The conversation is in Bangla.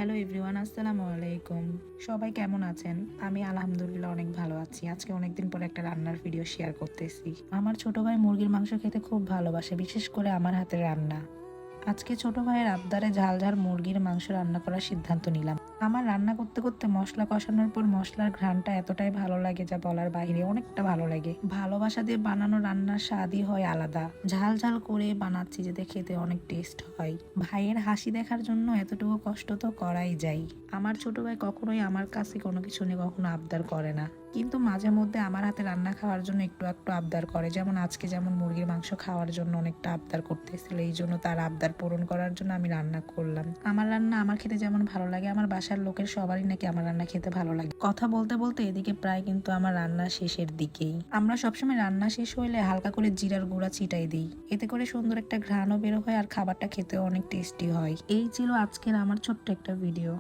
হ্যালো এভরিওয়ান, আসসালামু আলাইকুম। সবাই কেমন আছেন? আমি আলহামদুলিল্লাহ অনেক ভালো আছি। আজকে অনেকদিন পর একটা রান্নার ভিডিও শেয়ার করতেছি। আমার ছোট ভাই মুরগির মাংস খেতে খুব ভালোবাসে, বিশেষ করে আমার হাতের রান্না। আজকে ছোট ভাইয়ের আবদারে ঝাল ঝাল মুরগির মাংস রান্না করার সিদ্ধান্ত নিলাম। আমার রান্না করতে করতে মশলা কষানোর পর মশলার ঘ্রাণটা এতটাই ভালো লাগে যা বলার বাইরে, অনেকটা ভালো লাগে। ভালোবাসা দিয়ে বানানো রান্নার স্বাদই হয় আলাদা। ঝাল ঝাল করে বানাচ্ছি যাতে খেতে অনেক টেস্ট হয়। ভাইয়ের হাসি দেখার জন্য এতটুকু কষ্ট তো করাই যায়। আমার ছোট ভাই কখনোই আমার কাছে কোনো কিছু নিয়ে কখনো আবদার করে না, কিন্তু মাঝে মধ্যে আমার হাতে রান্না খাওয়ার জন্য একটু একটু আবদার করে। যেমন আজকে যেমন মুরগির মাংস খাওয়ার জন্য অনেকটা আবদার করতেছিল, এই জন্য তার আবদার পূরণ করার জন্য আমি রান্না করলাম। আমার রান্না আমার খেতে যেমন ভালো লাগে, আমার বাসার লোকের সবারই নাকি আমার রান্না খেতে ভালো লাগে। কথা বলতে বলতে এদিকে প্রায় কিন্তু আমার রান্না শেষের দিকেই। আমরা সবসময় রান্না শেষ হইলে হালকা করে জিরার গুঁড়া ছিটাই দিই, এতে করে সুন্দর একটা ঘ্রাণও বের হয় আর খাবারটা খেতেও অনেক টেস্টি হয়। এই ছিল আজকের আমার ছোট্ট একটা ভিডিও।